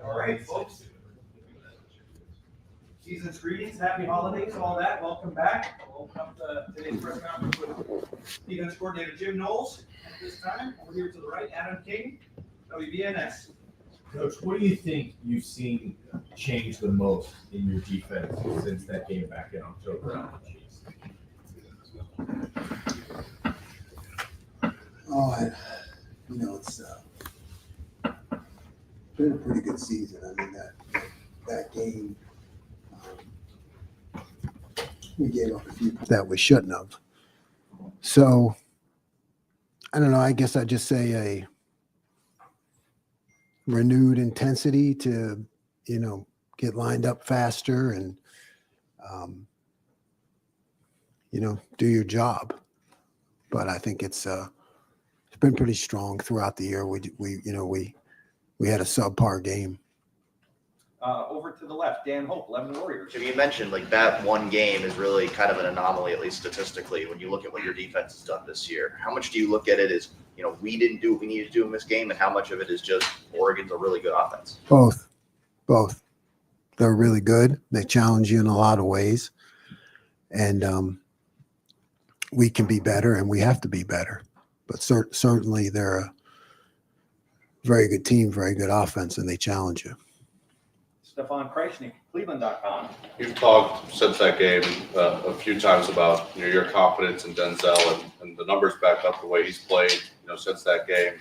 All right, folks. Season's greetings, happy holidays, all that. Welcome back. We'll open up today's press conference with defense coordinator Jim Knowles. At this time, over here to the right, Adam King, WBNS. Coach, what do you think you've seen change the most in your defense since that game back in October? It's been a pretty good season. I mean, that game, we gave up a few that we shouldn't have. So, I don't know. I guess I'd just say a renewed intensity to, get lined up faster and, do your job. But I think it's been pretty strong throughout the year. We had a subpar game. Over to the left, Dan Hope, Lettermen Warriors. Jimmy, you mentioned that one game is really kind of an anomaly, at least statistically, when you look at what your defense has done this year. How much do you look at it as, we didn't do what we needed to do in this game, and how much of it is just Oregon's a really good offense? Both. They're really good. They challenge you in a lot of ways. And we can be better, and we have to be better. But certainly they're a very good team, very good offense, and they challenge you. Stefan Kreisnick, Cleveland.com. You've talked since that game a few times about your confidence in Denzel and the numbers back up the way he's played since that game.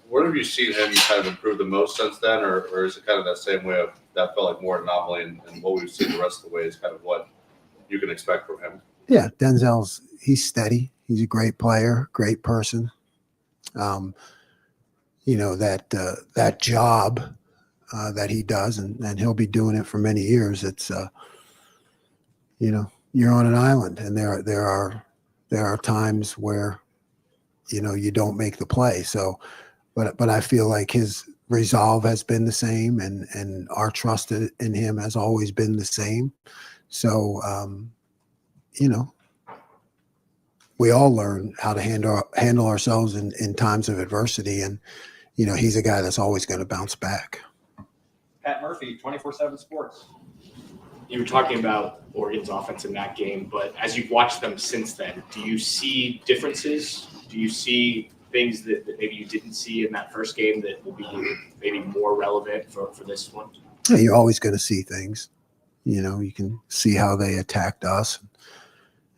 Where have you seen him kind of improve the most since then, or is it kind of that same way of that felt like more anomaly and what we've seen the rest of the way is kind of what you can expect from him? Yeah, he's steady. He's a great player, great person. That job that he does, and he'll be doing it for many years. It's, you're on an island, and there are times where, you don't make the play. So, but I feel like his resolve has been the same, and our trust in him has always been the same. So, we all learn how to handle ourselves in times of adversity, and he's a guy that's always going to bounce back. Pat Murphy, 24/7 Sports. You were talking about Oregon's offense in that game, but as you've watched them since then, do you see differences? Do you see things that maybe you didn't see in that first game that will be maybe more relevant for this one? Yeah, you're always going to see things. You can see how they attacked us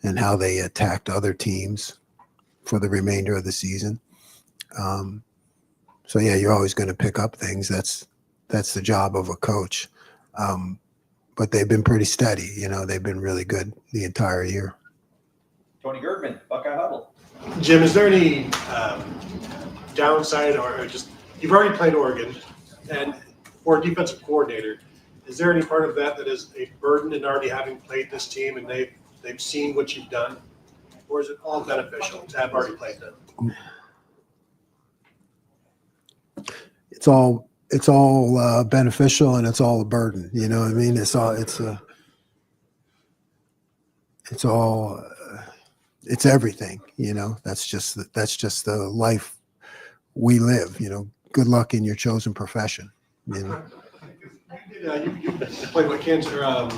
and how they attacked other teams for the remainder of the season. So yeah, you're always going to pick up things. That's the job of a coach. But they've been pretty steady. They've been really good the entire year. Tony Girdman, Buckeye Huddle. Jim, is there any downside or just you've already played Oregon, and for a defensive coordinator, is there any part of that is a burden in already having played this team and they've seen what you've done, or is it all beneficial to have already played them? It's all beneficial, and it's all a burden. You know what I mean? It's everything. That's just the life we live. Good luck in your chosen profession. You played with Kansas or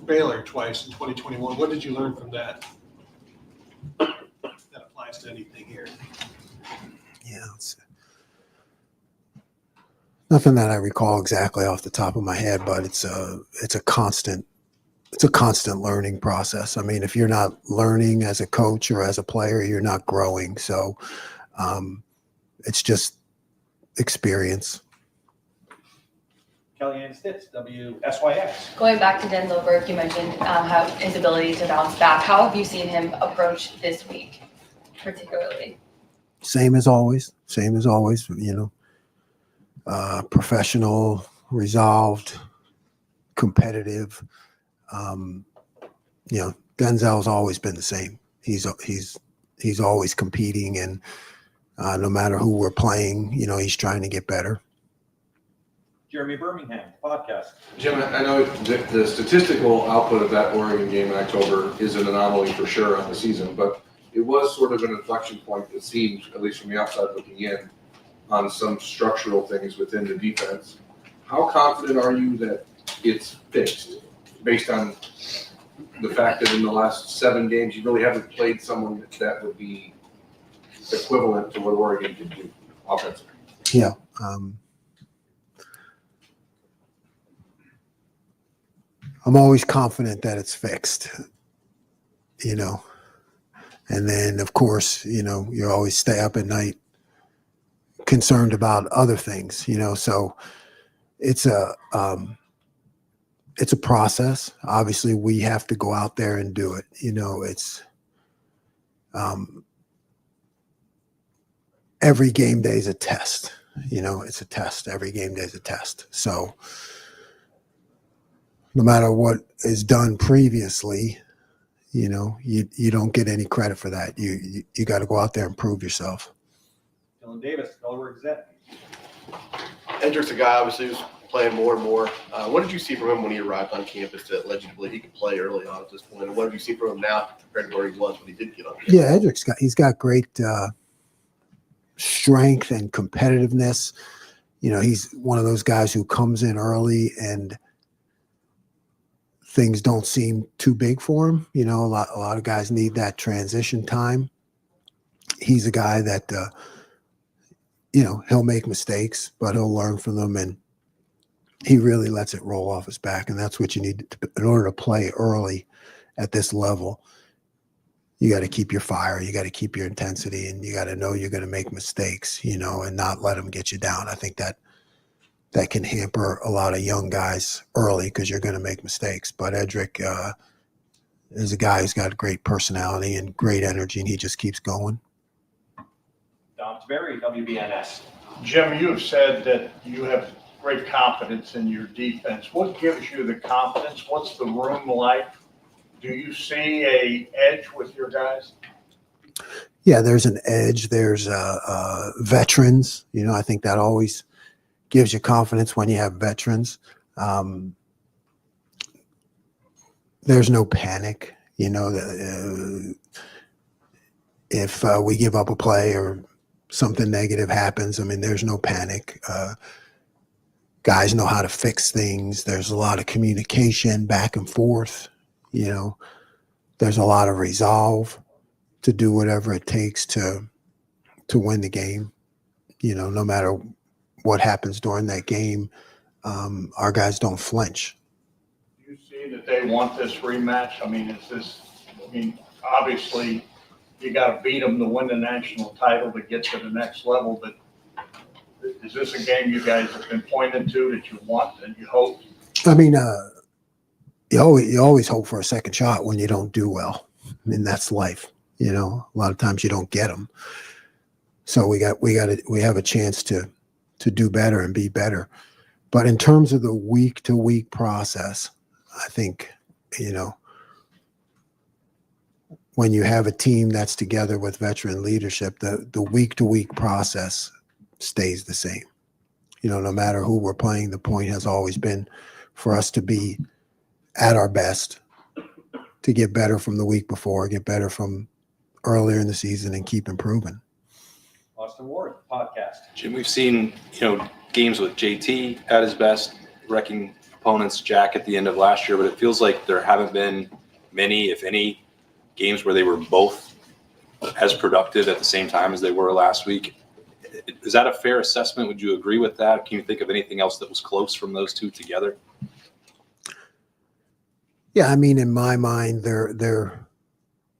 Baylor twice in 2021. What did you learn from that? That applies to anything here. Yeah, it's nothing that I recall exactly off the top of my head, but it's a constant learning process. I mean, if you're not learning as a coach or as a player, you're not growing. So it's just experience. Kellyanne Stitz, WSYX. Going back to Denzel Burke, you mentioned how his ability to bounce back. How have you seen him approach this week, particularly? Same as always. Professional, resolved, competitive. Denzel's always been the same. He's always competing, and no matter who we're playing, he's trying to get better. Jeremy Birmingham, podcast. Jim, I know the statistical output of that Oregon game in October is an anomaly for sure on the season, but it was sort of an inflection point that seemed, at least from the outside looking in, on some structural things within the defense. How confident are you that it's fixed based on the fact that in the last 7 games, you really haven't played someone that would be equivalent to what Oregon can do offensively? Yeah. I'm always confident that it's fixed, you know. And then, of course, you know, you always stay up at night concerned about other things, you know. So it's a process. Obviously, we have to go out there and do it. You know, it's every game day is a test. You know, it's a test. Every game day is a test. So no matter what is done previously, you know, you don't get any credit for that. You got to go out there and prove yourself. Dylan Davis, Delaware Gazette. Hendrick's a guy obviously who's playing more and more. What did you see from him when he arrived on campus that led you to believe he could play early on at this point? And what have you seen from him now compared to where he was when he did get on campus? Yeah, he's got great strength and competitiveness. You know, he's one of those guys who comes in early and things don't seem too big for him. You know, a lot of guys need that transition time. He's a guy that, you know, he'll make mistakes, but he'll learn from them, and he really lets it roll off his back. And that's what you need in order to play early at this level. You got to keep your fire, you got to keep your intensity, and you got to know you're going to make mistakes, you know, and not let them get you down. I think that can hamper a lot of young guys early because you're going to make mistakes. But Edric is a guy who's got great personality and great energy, and he just keeps going. Dom Taveri, WBNS. Jim, you have said that you have great confidence in your defense. What gives you the confidence? What's the room like? Do you see a edge with your guys? Yeah, there's an edge. There's veterans. You know, I think that always gives you confidence when you have veterans. There's no panic. You know, if we give up a play or something negative happens, I mean, there's no panic. Guys know how to fix things. There's a lot of communication back and forth. You know, there's a lot of resolve to do whatever it takes to win the game. You know, no matter what happens during that game, our guys don't flinch. Do you see that they want this rematch? I mean, obviously you got to beat them to win the national title to get to the next level, but is this a game you guys have been pointing to that you want and you hope? I mean, you always hope for a second shot when you don't do well. I mean, that's life. You know, a lot of times you don't get them. So we have a chance to do better and be better. But in terms of the week to week process, I think, you know, when you have a team that's together with veteran leadership, the week to week process stays the same. You know, no matter who we're playing, the point has always been for us to be at our best, to get better from the week before, get better from earlier in the season, and keep improving. Austin Ward, podcast. Jim, we've seen, you know, games with JT at his best, wrecking opponents, Jack at the end of last year, but it feels like there haven't been many, if any, games where they were both as productive at the same time as they were last week. Is that a fair assessment? Would you agree with that? Can you think of anything else that was close from those two together? Yeah, I mean, in my mind, they're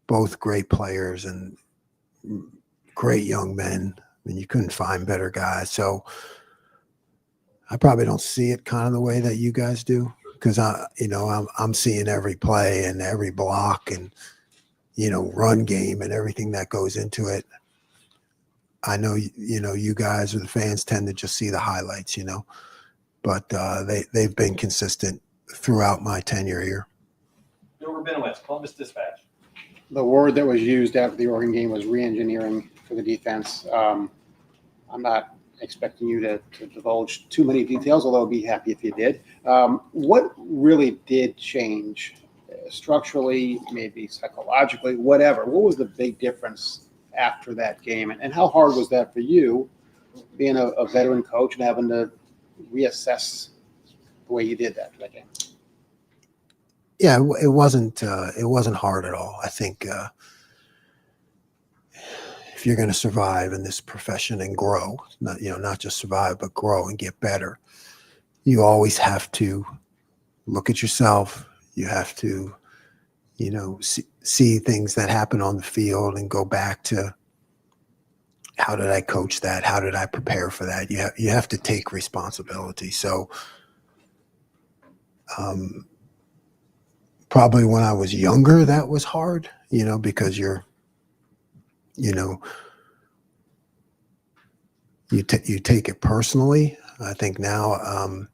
both great players and great young men. I mean, you couldn't find better guys. So I probably don't see it kind of the way that you guys do, because I'm seeing every play and every block and, you know, run game and everything that goes into it. I know, you know, you guys or the fans tend to just see the highlights, you know, but they've been consistent throughout my tenure here. Bill Rabinowitz, Columbus Dispatch. The word that was used after the Oregon game was re-engineering for the defense. I'm not expecting you to divulge too many details, although I'd be happy if you did. What really did change structurally, maybe psychologically, whatever? What was the big difference after that game? And how hard was that for you being a veteran coach and having to reassess the way you did that game? Yeah, it wasn't hard at all. I think if you're going to survive in this profession and grow, not just survive but grow and get better, you always have to look at yourself. You have to, see things that happen on the field and go back to, how did I coach that? How did I prepare for that? You have to take responsibility. So, probably when I was younger, that was hard, because you take it personally. I think now,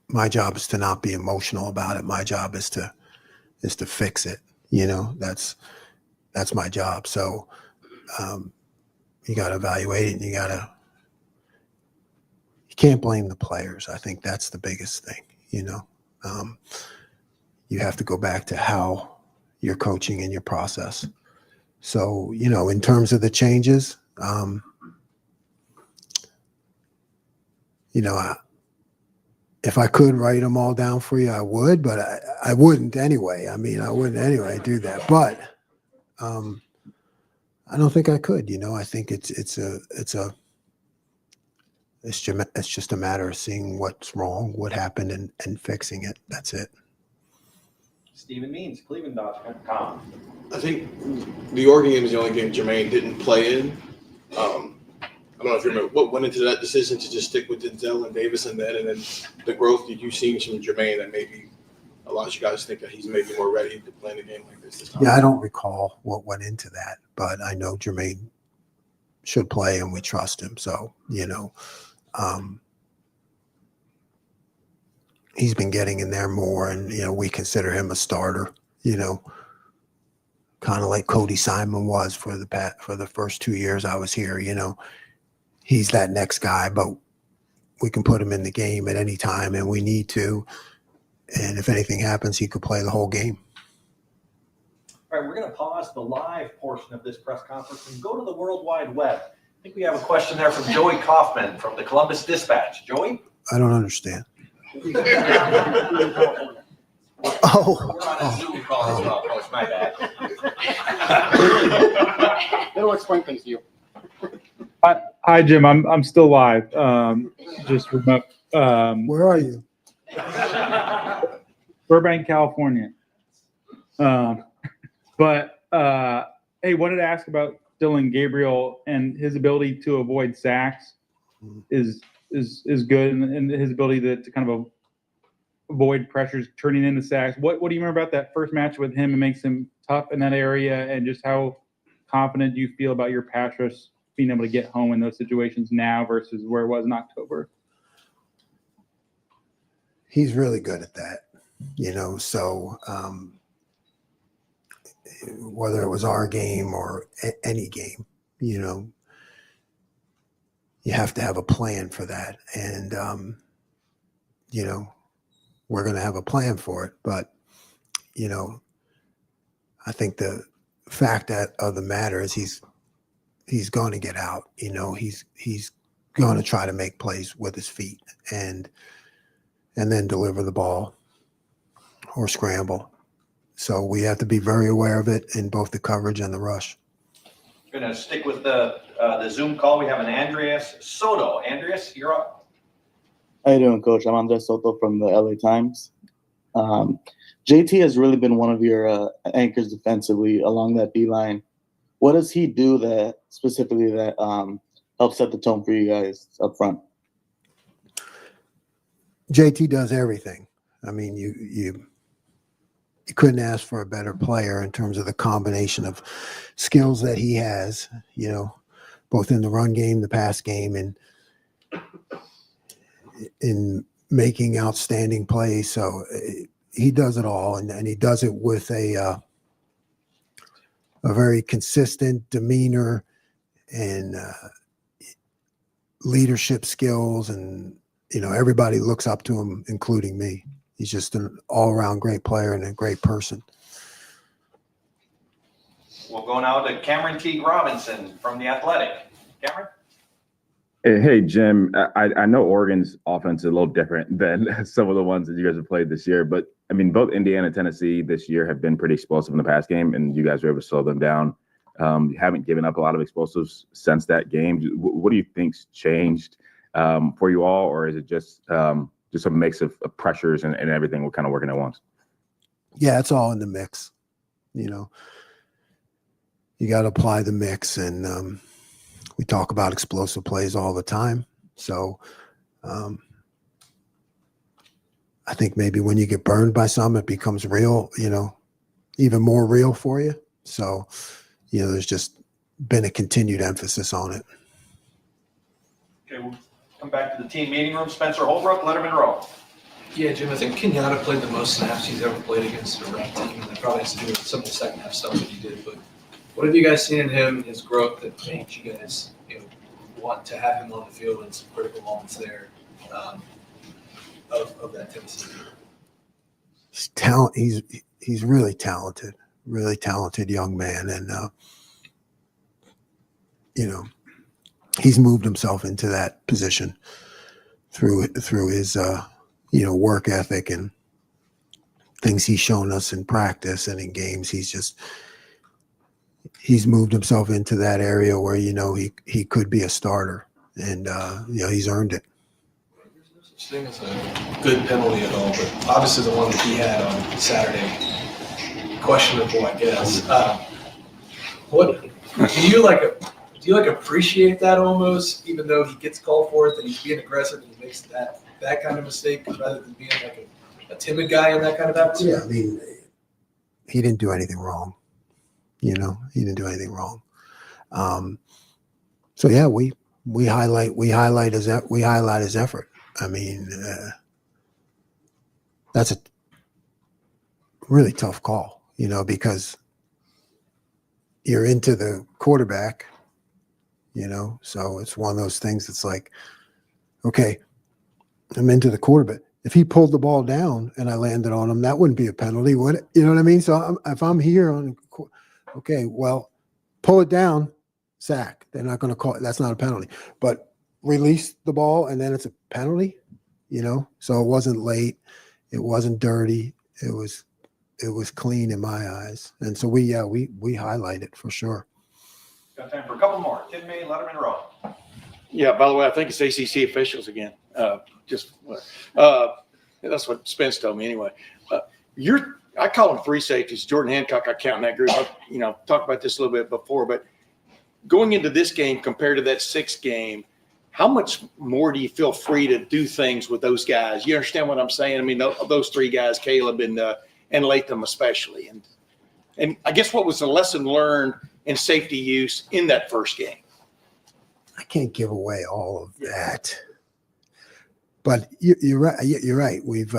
my job is to not be emotional about it. My job is to fix it. That's my job. So, you got to evaluate it, and you can't blame the players. I think that's the biggest thing, you have to go back to how you're coaching and your process. So, in terms of the changes, if I could write them all down for you, I would, but I wouldn't anyway. I wouldn't anyway do that, but I don't think I could. I think it's just a matter of seeing what's wrong, what happened, and fixing it. That's it. Stephen Means, Cleveland.com. I think the Oregon game is the only game Jermaine didn't play in. I don't know if you remember what went into that decision to just stick with Denzel and Davis and then the growth that you've seen from Jermaine that maybe allows you guys to think that he's maybe more ready to play in a game like this time. Yeah, I don't recall what went into that, but I know Jermaine should play and we trust him. So, he's been getting in there more, and, we consider him a starter, kind of like Cody Simon was for the first 2 years I was here. He's that next guy, but we can put him in the game at any time, and we need to. And if anything happens, he could play the whole game. All right, we're going to pause the live portion of this press conference and go to the World Wide Web. I think we have a question there from Joey Kaufman from the Columbus Dispatch. Joey? I don't understand. We're on a Zoom call as well, Coach. My bad. It'll explain things to you. Hi, Jim. I'm still live. Just remote. Where are you? Burbank, California. But hey, wanted to ask about Dylan Gabriel and his ability to avoid sacks is good, and his ability to kind of avoid pressures turning into sacks. What do you remember about that first match with him? It makes him tough in that area, and just how confident do you feel about your pass rush being able to get home in those situations now versus where it was in October? He's really good at that, so whether it was our game or any game, you have to have a plan for that. And, we're going to have a plan for it. But, I think the fact of the matter is he's going to get out. He's going to try to make plays with his feet and then deliver the ball or scramble. So we have to be very aware of it in both the coverage and the rush. We're going to stick with the Zoom call. We have an Andreas Soto. Andreas, you're up. How you doing, Coach? I'm Andres Soto from the LA Times. JT has really been one of your anchors defensively along that D-line. What does he do that specifically that helps set the tone for you guys up front? JT does everything. I mean, you couldn't ask for a better player in terms of the combination of skills that he has, both in the run game, the pass game, and in making outstanding plays. So he does it all, and he does it with a very consistent demeanor and leadership skills, and everybody looks up to him, including me. He's just an all-around great player and a great person. We'll go now to Cameron Teague Robinson from The Athletic. Cameron? Hey, Jim, I know Oregon's offense is a little different than some of the ones that you guys have played this year, but I mean, both Indiana and Tennessee this year have been pretty explosive in the pass game, and you guys were able to slow them down. You haven't given up a lot of explosives since that game. What do you think's changed for you all, or is it just a mix of pressures and everything we're kind of working at once? Yeah, it's all in the mix. You know, you got to apply the mix, and we talk about explosive plays all the time. So I think maybe when you get burned by some, it becomes real, you know, even more real for you. So, you know, there's just been a continued emphasis on it. Okay, we'll come back to the team meeting room. Spencer Holbrook, Lettermen Row. Yeah, Jim, I think Kenyatta played the most snaps he's ever played against a ranked team, and that probably has to do with some of the second half stuff that he did. But what have you guys seen in him, his growth, that made you guys, you know, want to have him on the field in some critical moments there of that Tennessee game? He's really talented young man, and you know, he's moved himself into that position through his you know, work ethic and things he's shown us in practice and in games. He's moved himself into that area where, you know, he could be a starter, and you know, he's earned it. Such thing as a good penalty at all, but obviously the one that he had on Saturday, questionable, I guess. What do you appreciate that almost, even though he gets called for it, that he's being aggressive and he makes that kind of mistake rather than being like a timid guy in that kind of atmosphere? Yeah, I mean, he didn't do anything wrong. You know, he didn't do anything wrong. So yeah, we highlight his effort. I mean, that's a really tough call, you know, because you're into the quarterback, you know, so it's one of those things that's like, okay, I'm into the quarterback. If he pulled the ball down and I landed on him, that wouldn't be a penalty, would it? You know what I mean? So if I'm here on, okay, well, pull it down, sack. They're not going to call it. That's not a penalty. But release the ball and then it's a penalty, you know? So it wasn't late. It wasn't dirty. It was clean in my eyes. And so we highlight it for sure. Got time for a couple more. Tim May, Lettermen Row. Yeah, by the way, I think it's ACC officials again. That's what Spence told me anyway. I call them three safeties. Jordan Hancock, I count in that group. I've, you know, talked about this a little bit before, but going into this game compared to that sixth game, how much more do you feel free to do things with those guys? You understand what I'm saying? I mean, those three guys, Caleb and Latham especially. And I guess what was the lesson learned in safety use in that first game? I can't give away all of that. But you're right. You're right. We've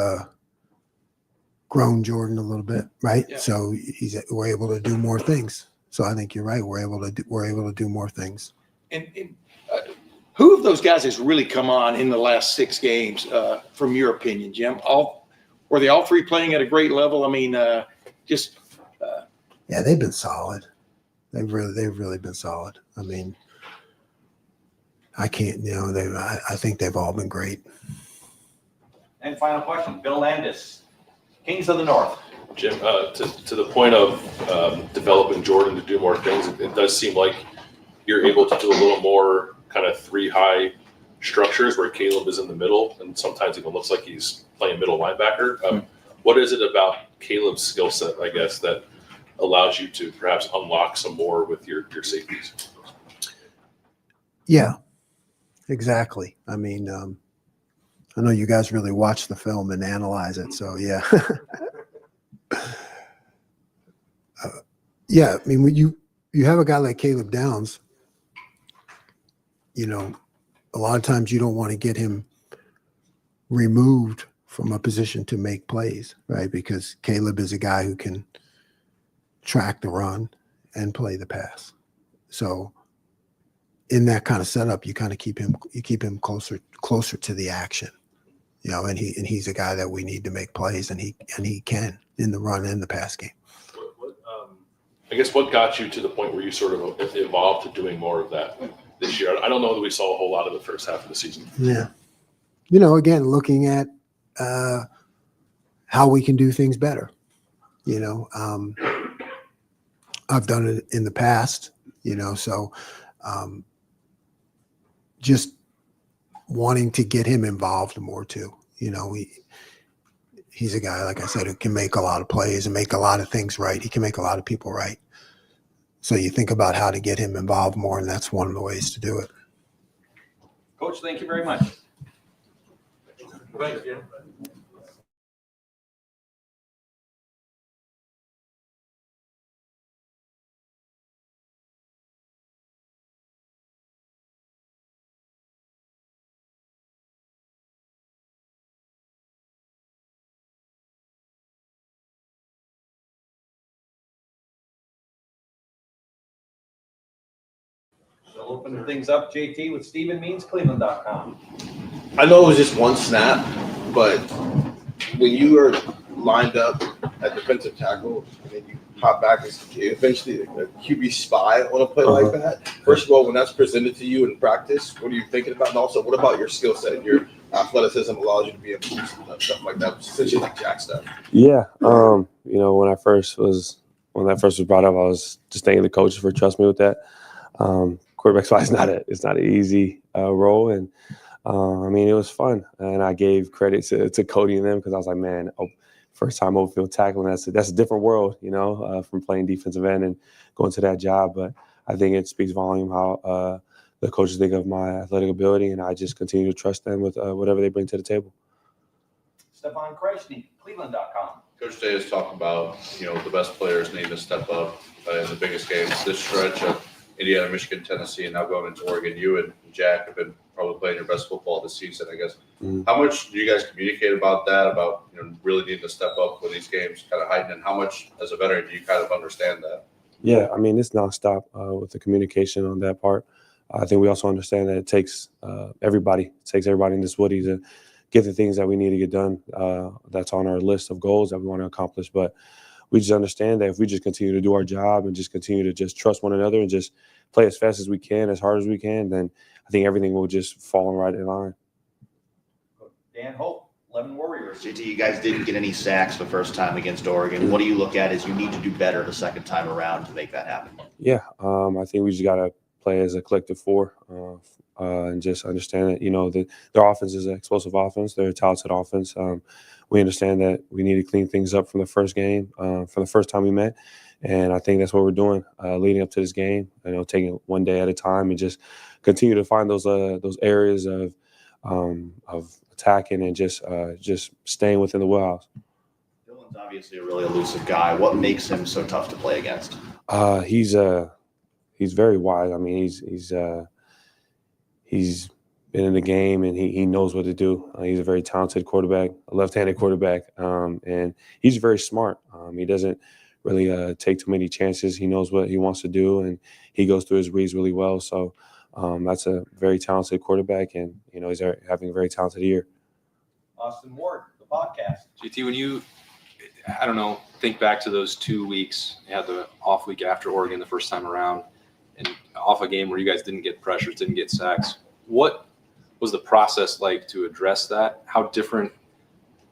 grown Jordan a little bit, right? Yeah. So we're able to do more things. So I think you're right. We're able to do more things. And who of those guys has really come on in the last six games, from your opinion, Jim? Were they all three playing at a great level? I mean, yeah, they've been solid. They've really been solid. I mean, I can't, you know, I think they've all been great. And final question, Bill Landis, Kings of the North. Jim, to the point of developing Jordan to do more things, it does seem like you're able to do a little more kind of three high structures where Caleb is in the middle, and sometimes even looks like he's playing middle linebacker. What is it about Caleb's skill set, I guess, that allows you to perhaps unlock some more with your safeties? Yeah, exactly. I mean, I know you guys really watch the film and analyze it, so yeah. Yeah, I mean, when you have a guy like Caleb Downs, you know, a lot of times you don't want to get him removed from a position to make plays, right? Because Caleb is a guy who can track the run and play the pass. So in that kind of setup, you kind of keep him closer to the action, you know, and he's a guy that we need to make plays, and he can in the run and the pass game. I guess what got you to the point where you sort of evolved to doing more of that? this year. I don't know that we saw a whole lot of the first half of the season. Yeah. Again, looking at how we can do things better. I've done it in the past, so just wanting to get him involved more too. He's a guy, like I said, who can make a lot of plays and make a lot of things right. He can make a lot of people right. So you think about how to get him involved more, and that's one of the ways to do it. Coach, thank you very much. Thanks, Jim. So opening things up, JT, with Steven Means, Cleveland.com. I know it was just one snap, but when you are lined up at defensive tackle and then you pop back, eventually a QB spy on a play like that. First of all, when that's presented to you in practice, what are you thinking about? And also, what about your skill set? Your athleticism allows you to be able to do stuff like that, essentially like jack stuff. Yeah, when that first was brought up, I was just thanking the coaches for trusting me with that. Quarterback spy is not an easy role, and it was fun, and I gave credit to Cody and them because I was like, man, first time open field tackling, that's a different world, from playing defensive end and going to that job. But I think it speaks volume how the coaches think of my athletic ability, and I just continue to trust them with whatever they bring to the table. Stefan Kreisky, Cleveland.com. Coach Day has talked about, the best players need to step up in the biggest games. This stretch of Indiana, Michigan, Tennessee, and now going into Oregon, you and Jack have been probably playing your best football this season, I guess. How much do you guys communicate about that, about really needing to step up for these games, kind of hiding, and how much as a veteran do you kind of understand that? Yeah, it's nonstop with the communication on that part. I think we also understand that it takes everybody in this Woody to get the things that we need to get done. That's on our list of goals that we want to accomplish. But we just understand that if we just continue to do our job and just continue to just trust one another and just play as fast as we can, as hard as we can, then I think everything will just fall right in line. Dan Hope, Lettermen Warriors. JT, you guys didn't get any sacks the first time against Oregon. What do you look at as you need to do better the second time around to make that happen? Yeah, I think we just got to play as a collective four and just understand that, their offense is an explosive offense. They're a talented offense. We understand that we need to clean things up from the first game, from the first time we met. And I think that's what we're doing leading up to this game, taking it one day at a time and just continue to find those areas of attacking and just staying within the wheelhouse. Dylan's obviously a really elusive guy. What makes him so tough to play against? He's very wide. He's been in the game and he knows what to do. He's a very talented quarterback, a left-handed quarterback, and he's very smart. He doesn't really take too many chances. He knows what he wants to do, and he goes through his reads really well. So that's a very talented quarterback, and he's having a very talented year. Austin Ward, the podcast. JT, when you, think back to those 2 weeks, you had the off week after Oregon the first time around, and off a game where you guys didn't get pressures, didn't get sacks. What was the process like to address that? How different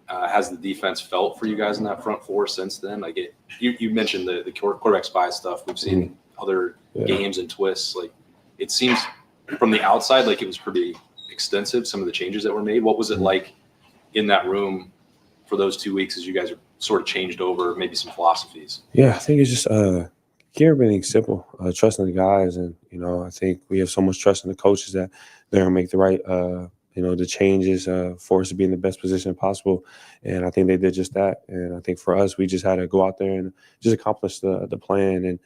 has the defense felt for you guys in that front four since then? Like you mentioned the quarterback spy stuff. We've seen other games and twists. Like it seems from the outside like it was pretty extensive, some of the changes that were made. What was it like in that room for those 2 weeks as you guys are sort of changed over maybe some philosophies? Yeah, I think it's just keep everything simple, trusting the guys. And, I think we have so much trust in the coaches that they're going to make the right, the changes for us to be in the best position possible. And I think they did just that. And I think for us, we just had to go out there and just accomplish the plan. And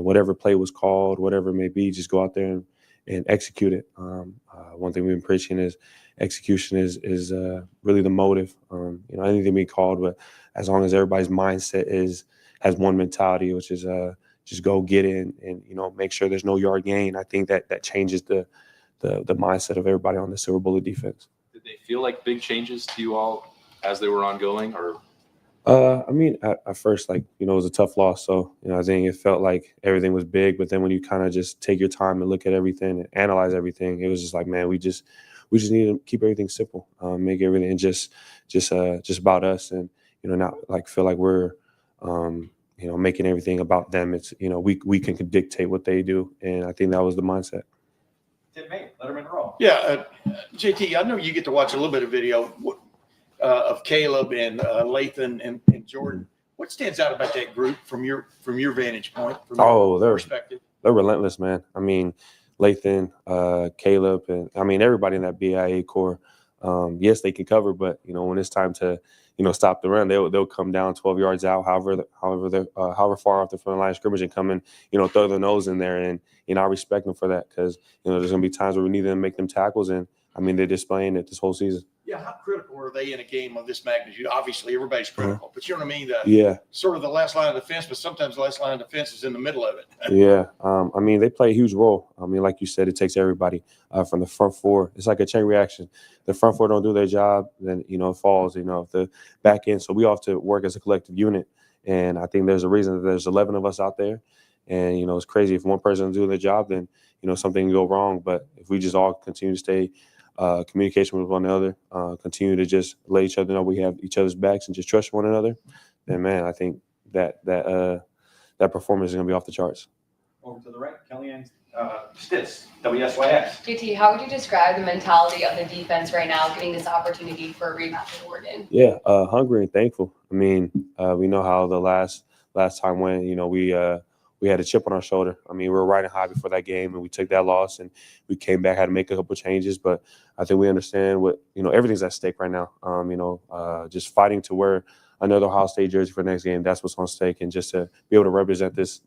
whatever play was called, whatever it may be, just go out there and execute it. One thing we've been preaching is execution is really the motive. Anything we called, but as long as everybody's mindset has one mentality, which is just go get it and make sure there's no yard gain. I think that changes the mindset of everybody on the Silver Bullet defense. Did they feel like big changes to you all as they were ongoing, or I mean, at first, like, you know, it was a tough loss. So, you know, I think it felt like everything was big. But then when you kind of just take your time and look at everything and analyze everything, it was just like, man, we just need to keep everything simple, make everything just about us, and you know, not like feel like we're, you know, making everything about them. It's, you know, we can dictate what they do, and I think that was the mindset. Tim May, Lettermen Row. Yeah, JT, I know you get to watch a little bit of video of Caleb and Lathan and Jordan. What stands out about that group from your vantage point, from your perspective? They're relentless, man. I mean, Lathan, Caleb, and I mean everybody in that BIA core. Yes, they can cover, but you know, when it's time to, you know, stop the run, they'll come down 12 yards out, however far off the front line of scrimmage, and come and, you know, throw their nose in there. And you know, I respect them for that, because you know, there's gonna be times where we need them to make them tackles, and I mean, they're displaying it this whole season. Yeah, how critical are they in a game of this magnitude? Obviously, everybody's critical, but you know what I mean? Yeah. Sort of the last line of defense, but sometimes the last line of defense is in the middle of it. Yeah. I mean, they play a huge role. I mean, like you said, it takes everybody from the front four. It's like a chain reaction. The front four don't do their job, then, you know, it falls, you know, the back end. So we all have to work as a collective unit. And I think there's a reason that there's 11 of us out there. And, you know, it's crazy. If one person is doing their job, then, you know, something can go wrong. But if we just all continue to stay communication with one another, continue to just let each other know we have each other's backs and just trust one another, then, man, I think that performance is going to be off the charts. Over to the right, Kellyanne Stitz, WSYX. JT, how would you describe the mentality of the defense right now, getting this opportunity for a rematch with Oregon? Yeah, hungry and thankful. I mean, we know how the last time went. You know, we had a chip on our shoulder. I mean, we were riding high before that game, and we took that loss, and we came back, had to make a couple changes. But I think we understand what, you know, everything's at stake right now. You know, just fighting to wear another Ohio State jersey for the next game, that's what's on stake, and just to be able to represent this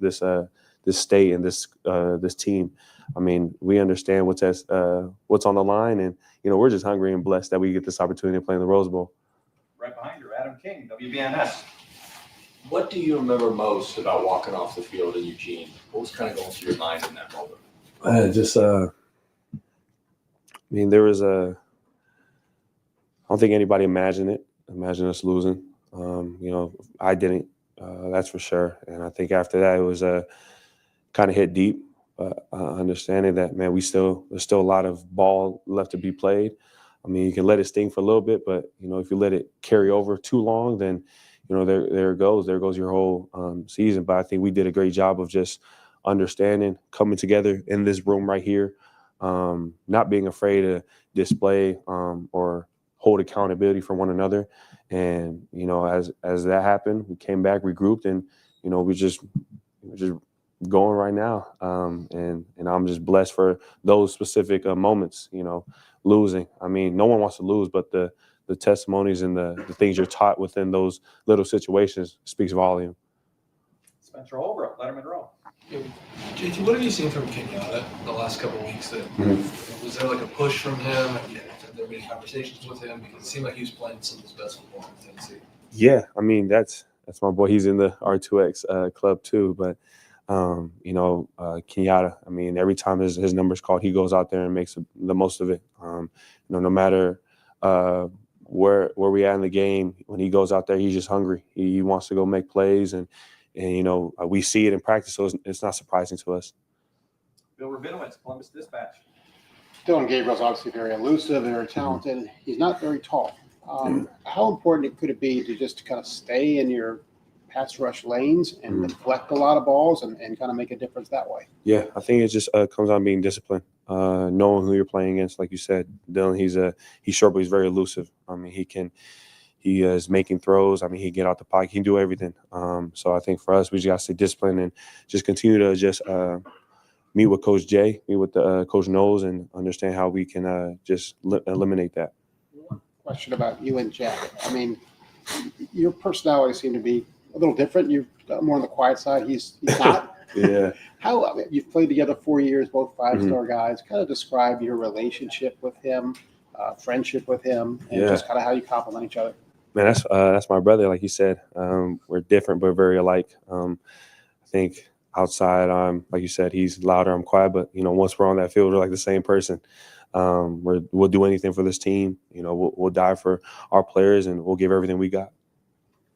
state and this team. I mean, we understand what's on the line, and you know, we're just hungry and blessed that we get this opportunity to play in the Rose Bowl. Right behind you, Adam King, WBNS. What do you remember most about walking off the field in Eugene? What was kind of going through your mind in that moment? I mean, there was I don't think anybody imagined us losing. You know, I didn't, that's for sure. And I think after that, it was kind of hit deep, understanding that, man, there's still a lot of ball left to be played. I mean, you can let it sting for a little bit, but, you know, if you let it carry over too long, then, you know, there goes your whole season. But I think we did a great job of just understanding, coming together in this room right here, not being afraid to display or hold accountability for one another. And, you know, as that happened, we came back, regrouped, and, you know, we're just going right now. And I'm just blessed for those specific moments, you know, losing. I mean, no one wants to lose, but the testimonies and the things you're taught within those little situations speaks volume. Spencer Holbrook, Lettermen Row. JT, what have you seen from Kenyatta the last couple of weeks? Was there like a push from him? Have there been conversations with him? Because it seemed like he was playing some of his best football in Tennessee. Yeah, I mean, that's my boy. He's in the R2X club too. But you know, Kenyatta, I mean, every time his number's called, he goes out there and makes the most of it. You know, no matter where we at in the game, when he goes out there, he's just hungry. He wants to go make plays, and you know, we see it in practice, so it's not surprising to us. Bill Rabinowitz, Columbus Dispatch. Dylan Gabriel's obviously very elusive, very talented. He's not very tall. How important could it be to just kind of stay in your pass rush lanes and deflect a lot of balls and kind of make a difference that way? Yeah, I think it just comes on being disciplined, knowing who you're playing against. Like you said, Dylan, he's short, but he's very elusive. I mean, he is making throws. I mean, he can get out the pocket. He can do everything. So I think for us, we just got to stay disciplined and just continue to just meet with Coach Jay, meet with Coach Knowles, and understand how we can just eliminate that. One question about you and Jack. I mean, your personality seem to be a little different. You're more on the quiet side. He's not. Yeah. I mean, you've played together 4 years, both five-star guys. Kind of describe your relationship with him, friendship with him, and just kind of how you complement each other. Man, that's my brother. Like you said, we're different but very alike. I think outside, like you said, he's louder, I'm quiet. But you know, once we're on that field, we're like the same person. We'll do anything for this team. You know, we'll die for our players, and we'll give everything we got.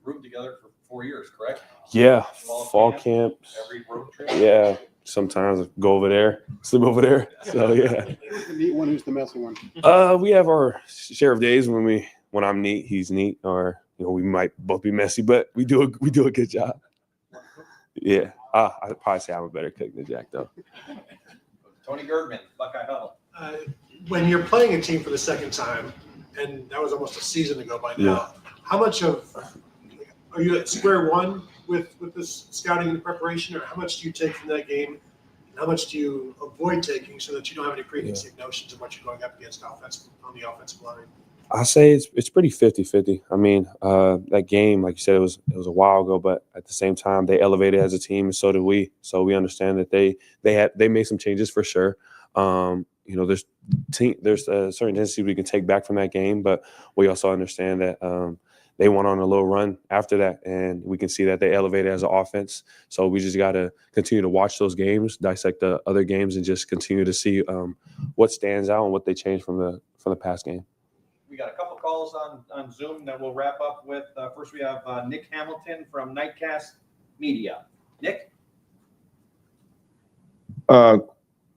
roomed together for 4 years, correct? Yeah, Fall fall camp, camps. every road trip. Yeah, sometimes go over there, sleep over there. So yeah. Who's the neat one? Who's the messy one? We have our share of days when I'm neat, he's neat, or we might both be messy, but we do a good job. Yeah, I'd probably say I'm a better cook than Jack though. Tony Girdman, Buckeye Huddle. When you're playing a team for the second time, and that was almost a season ago by now, Yeah. how much are you at square one with this scouting and preparation, or how much do you take from that game, and how much do you avoid taking so that you don't have any preconceived notions of what you're going up against on the offensive line? I say it's pretty 50-50. I mean, that game, like you said, it was a while ago, but at the same time, they elevated as a team, and so did we. So we understand that they made some changes for sure. There's certain tendencies we can take back from that game, but we also understand that they went on a little run after that, and we can see that they elevated as an offense. So we just got to continue to watch those games, dissect the other games, and just continue to see what stands out and what they changed from the past game. We got a couple calls on Zoom that we'll wrap up with. First, we have Nick Hamilton from Nightcast Media. Nick?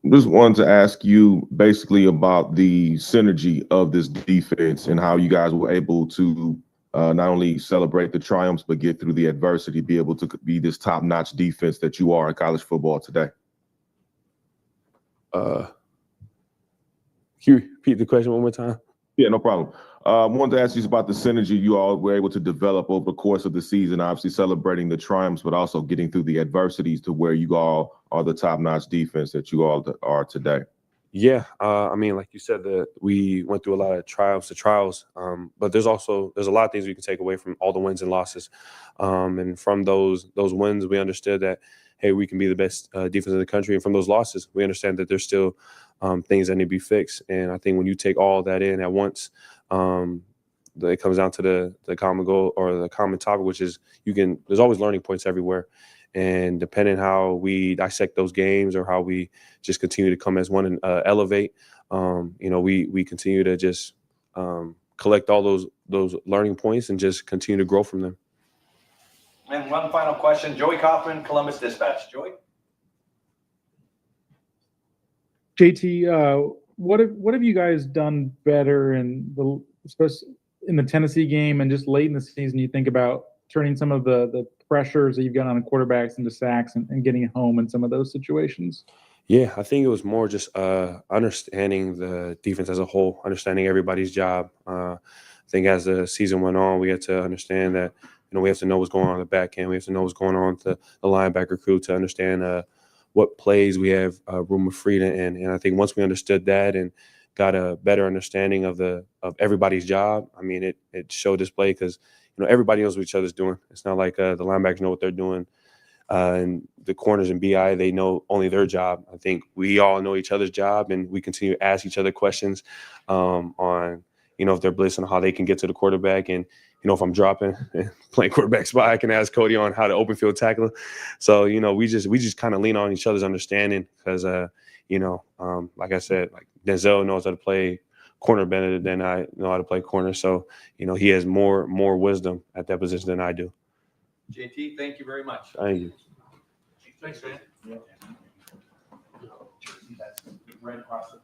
Just wanted to ask you basically about the synergy of this defense and how you guys were able to not only celebrate the triumphs, but get through the adversity, be able to be this top-notch defense that you are in college football today. Can you repeat the question one more time? Yeah, no problem. Wanted to ask you about the synergy you all were able to develop over the course of the season, obviously celebrating the triumphs, but also getting through the adversities to where you all are the top-notch defense that you all are today. Yeah, I mean, like you said, we went through a lot of triumphs to trials, but there's a lot of things we can take away from all the wins and losses, and from those wins, we understood that, hey, we can be the best defense in the country, and from those losses, we understand that there's still things that need to be fixed. And I think when you take all that in at once, it comes down to the common goal or the common topic, which is there's always learning points everywhere. And depending how we dissect those games or how we just continue to come as one and elevate, we continue to just collect all those learning points and just continue to grow from them. And one final question, Joey Kaufman, Columbus Dispatch. Joey? JT, what have you guys done better especially in the Tennessee game and just late in the season? You think about turning some of the pressures that you've got on quarterbacks into sacks and getting home in some of those situations? Yeah, I think it was more just understanding the defense as a whole, understanding everybody's job. I think as the season went on, we had to understand that we have to know what's going on in the back end. We have to know what's going on to the linebacker crew to understand what plays we have room of freedom in. And I think once we understood that and got a better understanding of everybody's job, I mean, it showed this play because everybody knows what each other's doing. It's not like the linebackers know what they're doing. And the corners and BI, they know only their job. I think we all know each other's job, and we continue to ask each other questions on, if they're blitzing, how they can get to the quarterback. And, if I'm dropping and playing quarterback spot, I can ask Cody on how to open field tackle. So, we just kind of lean on each other's understanding because, like I said, like Denzel knows how to play corner better than I know how to play corner. So, he has more wisdom at that position than I do. JT, thank you very much. Thank you. Thanks, man. Right across the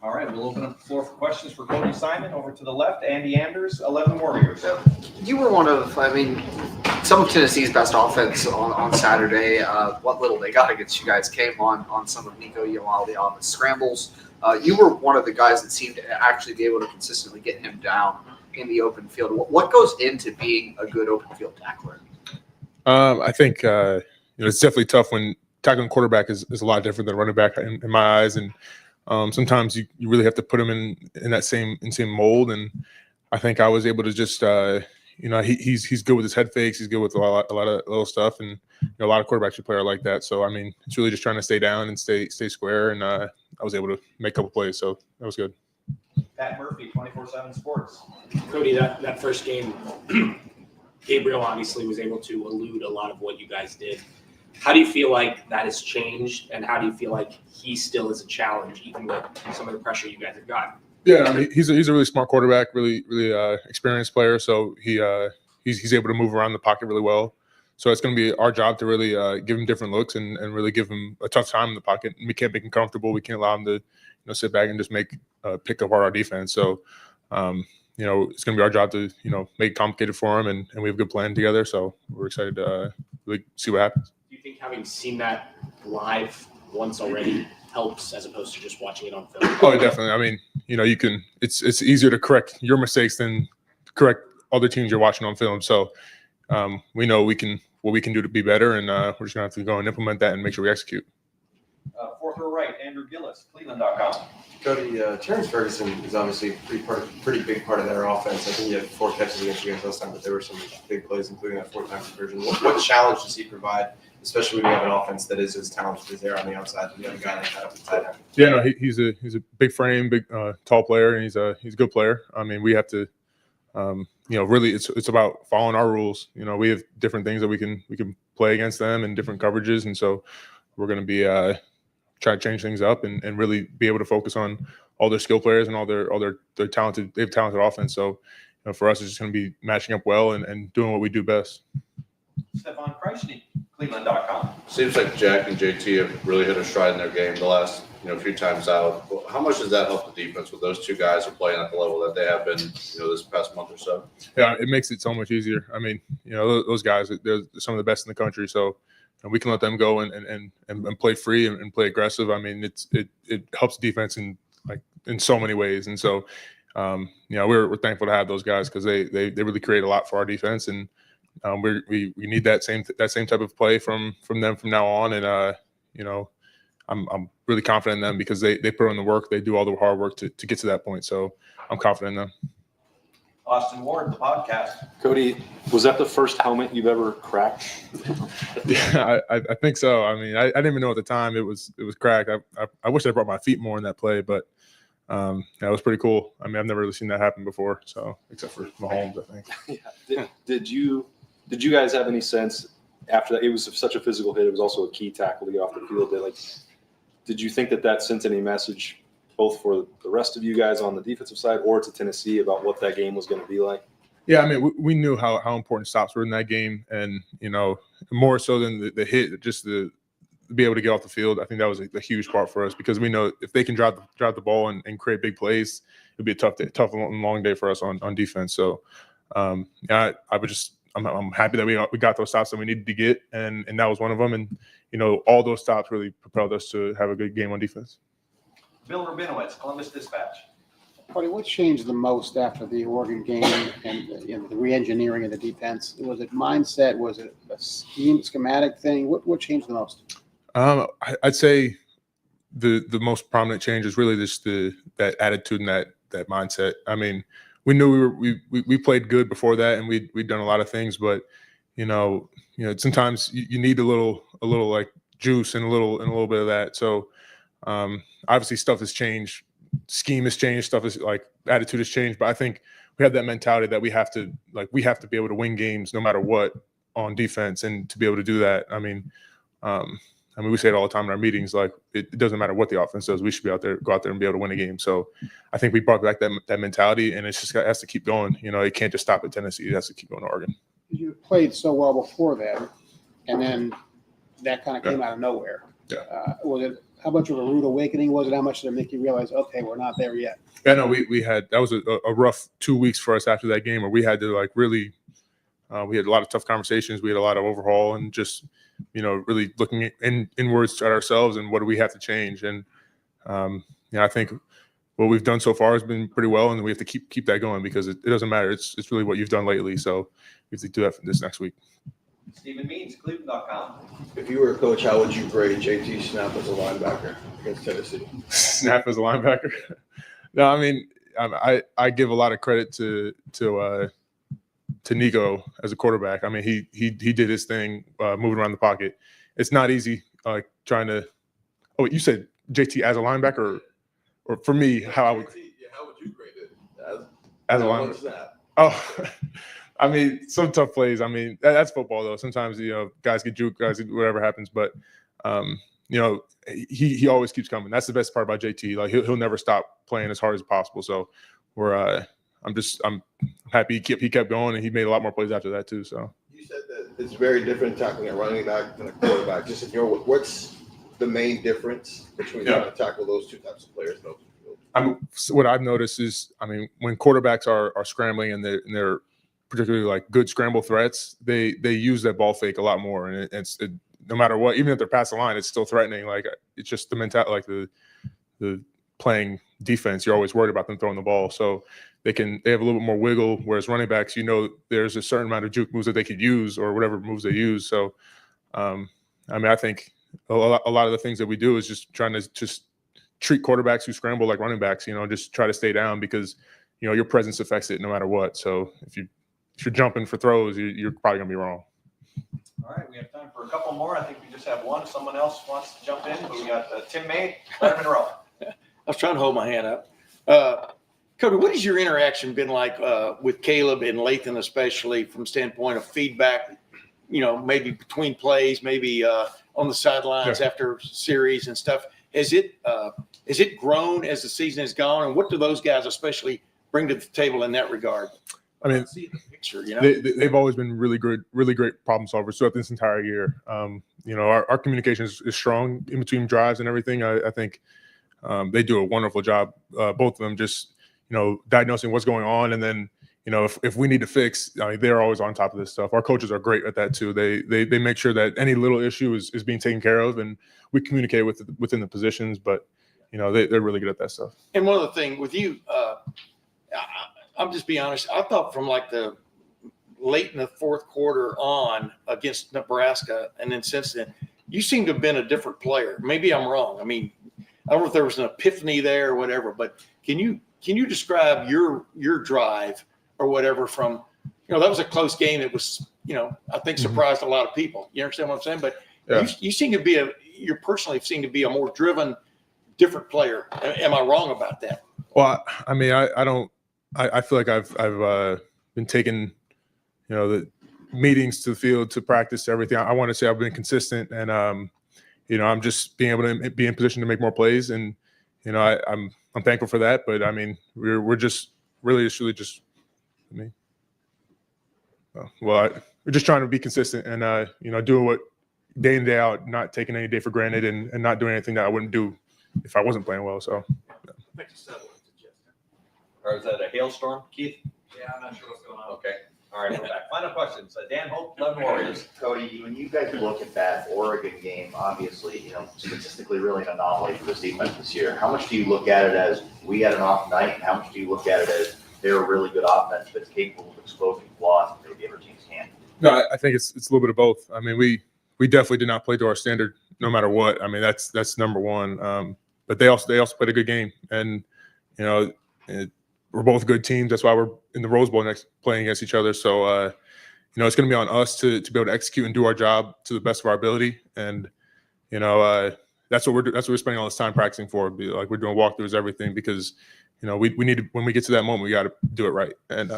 All right, we'll open up the floor for questions for Cody Simon. Over to the left, Andy Anders, 11 Warriors. You were one of, some of Tennessee's best offense on Saturday. What little they got against you guys came on some of Nico Iamaleau's scrambles. You were one of the guys that seemed to actually be able to consistently get him down in the open field. What goes into being a good open field tackler? I think it's definitely tough when tackling quarterback is a lot different than running back in my eyes, and sometimes you really have to put him in that same mold. And I think I was able to just he's good with his head fakes, he's good with a lot of little stuff, and a lot of quarterbacks should play are like that. So I mean, it's really just trying to stay down and stay square, and I was able to make a couple plays, so that was good. Pat Murphy, 24/7 Sports. Cody, that first game, Gabriel obviously was able to elude a lot of what you guys did. How do you feel like that has changed, and how do you feel like he still is a challenge, even with some of the pressure you guys have got? Yeah, I mean, he's a really smart quarterback, really experienced player. So he's able to move around the pocket really well. So it's going to be our job to really give him different looks and really give him a tough time in the pocket. We can't make him comfortable. We can't allow him to sit back and just pick apart our defense. So it's going to be our job to make it complicated for him, and we have a good plan together. So we're excited to really see what happens. Do you think having seen that live once already helps as opposed to just watching it on film? Oh, definitely. I mean, you can. It's easier to correct your mistakes than correct other teams you're watching on film. So we know what we can do to be better, and we're just gonna have to go and implement that and make sure we execute. Fourth row right, Andrew Gillis, Cleveland.com. Cody, Terrence Ferguson is obviously a pretty big part of their offense. I think he had 4 catches against you guys last time, but there were some big plays, including that 4-time conversion. What challenge does he provide, especially when you have an offense that is as talented as there on the outside, and you have a guy like that up the tight end? Yeah, no, he's a big frame, big tall player, and he's a good player. I mean, we have to, really, it's about following our rules. We have different things that we can play against them and different coverages, and so we're going to be try to change things up and really be able to focus on all their skill players and all their talented. They have talented offense. So for us, it's just going to be matching up well and doing what we do best. Stefan Kreisny, Cleveland.com. Seems like Jack and JT have really hit a stride in their game the last few times out. How much does that help the defense with those two guys who are playing at the level that they have been this past month or so? Yeah, it makes it so much easier. I mean, those guys, they're some of the best in the country. So we can let them go and play free and play aggressive. I mean, it helps defense in so many ways. And so, we're thankful to have those guys because they really create a lot for our defense. And we need that same type of play from them from now on. And I'm really confident in them because they put in the work. They do all the hard work to get to that point. So I'm confident in them. Austin Ward, the podcast. Cody, was that the first helmet you've ever cracked? Yeah, I think so. I mean, I didn't even know at the time it was cracked. I wish I brought my feet more in that play, but it was pretty cool. I mean, I've never really seen that happen before. So except for Mahomes, I think. Yeah. Did you guys have any sense after that? It was such a physical hit. It was also a key tackle to get off the field. Did you think that sent any message both for the rest of you guys on the defensive side or to Tennessee about what that game was going to be like? Yeah, I mean, we knew how important stops were in that game, and more so than the hit, just to be able to get off the field. I think that was a huge part for us because we know if they can drive the ball and create big plays, it'd be a tough and long day for us on defense. So, I'm happy that we got those stops that we needed to get, and that was one of them. And all those stops really propelled us to have a good game on defense. Bill Rabinowitz, Columbus Dispatch. Cody, what changed the most after the Oregon game and the re-engineering of the defense? Was it mindset? Was it a schematic thing? What changed the most? I'd say the most prominent change is really just that attitude and that mindset. I mean, we knew we played good before that, and we'd done a lot of things, but sometimes you need a little like juice and a little bit of that. So obviously stuff has changed, scheme has changed, stuff is like attitude has changed, but I think we have that mentality that we have to be able to win games no matter what on defense, and to be able to do that. I mean, we say it all the time in our meetings, like it doesn't matter what the offense does, we should go out there and be able to win a game. So I think we brought back that mentality, and it has to keep going. It can't just stop at Tennessee. It has to keep going to Oregon. You played so well before that, and then that kind of came out of nowhere. Yeah. Was it how much of a rude awakening was it? How much did it make you realize, okay, we're not there yet? Yeah, no, we had that was a rough 2 weeks for us after that game, where we had to really we had a lot of tough conversations. We had a lot of overhaul and just really looking inwards at ourselves and what do we have to change. And I think what we've done so far has been pretty well, and we have to keep that going because it doesn't matter. It's really what you've done lately. So we have to do that for this next week. Stephen Means, Cleveland.com. If you were a coach, how would you grade JT Snap as a linebacker against Tennessee? Snap as a linebacker? No, I mean, I give a lot of credit to Nico as a quarterback. I mean, he did his thing, moving around the pocket. It's not easy trying to. Oh, you said JT as a linebacker, or for me, how I would. Yeah, how would you grade it as a linebacker? Snap? Oh, I mean, some tough plays. I mean, that's football though. Sometimes guys get juked, whatever happens. But he always keeps coming. That's the best part about JT. Like he'll never stop playing as hard as possible. So I'm happy he kept going, and he made a lot more plays after that too. So You said that it's very different tackling a running back than a quarterback. Just in your, what's the main difference between how to tackle those two types of players? So what I've noticed is, when quarterbacks are scrambling and they're particularly like good scramble threats, they use that ball fake a lot more, and no matter what, even if they're past the line, it's still threatening. Like it's just the mentality, like the playing defense. You're always worried about them throwing the ball, so they have a little bit more wiggle. Whereas running backs, there's a certain amount of juke moves that they could use, or whatever moves they use. So, I think a lot of the things that we do is just trying to just treat quarterbacks who scramble like running backs. Just try to stay down, because your presence affects it no matter what. So if you're jumping for throws, you're probably gonna be wrong. All right, we have time for a couple more. I think we just have one. Someone else wants to jump in, but we got Tim May, Lettermen Row. I was trying to hold my hand up. Cody, what has your interaction been like with Caleb and Lathan, especially from standpoint of feedback, maybe between plays, maybe on the sidelines after series and stuff? Has it grown as the season has gone? And what do those guys especially bring to the table in that regard? See the picture, they've always been really great problem solvers throughout this entire year. Our communication is strong in between drives and everything. I think they do a wonderful job, both of them, just diagnosing what's going on, and then if we need to fix, they're always on top of this stuff. Our coaches are great at that too. They make sure that any little issue is being taken care of, and we communicate within the positions. But they're really good at that stuff. And one other thing with you, I'm just being honest. I thought from like the late in the fourth quarter on against Nebraska, and then since then, you seem to have been a different player. Maybe I'm wrong. I mean, I don't know if there was an epiphany there or whatever, but can you describe your drive or whatever from, that was a close game that was, I think surprised a lot of people. You understand what I'm saying? But you seem to be you personally seem to be a more driven, different player. Am I wrong about that? Well, I feel like I've been taking, the meetings to the field, to practice, everything. I want to say I've been consistent, and I'm just being able to be in position to make more plays, and I'm thankful for that. But we're just really just we're just trying to be consistent, and doing what day in, day out, not taking any day for granted, and not doing anything that I wouldn't do if I wasn't playing well. So. Or is that a hailstorm, Keith? Yeah, I'm not sure what's going on. Okay. All right, we're back. Final questions. Dan Hope, Lettermen Warriors. Cody, when you guys look at that Oregon game, obviously, statistically really an anomaly for this defense this year. How much do you look at it as we had an off night, and how much do you look at it as they're a really good offense that's capable of exposing flaws that maybe other teams can't? No, I think it's a little bit of both. We definitely did not play to our standard no matter what. That's number one. But they also played a good game, and we're both good teams. That's why we're in the Rose Bowl next, playing against each other. So, it's going to be on us to be able to execute and do our job to the best of our ability. And, that's what we're spending all this time practicing for. We're doing walkthroughs, everything, because, we need to, when we get to that moment, we got to do it right. And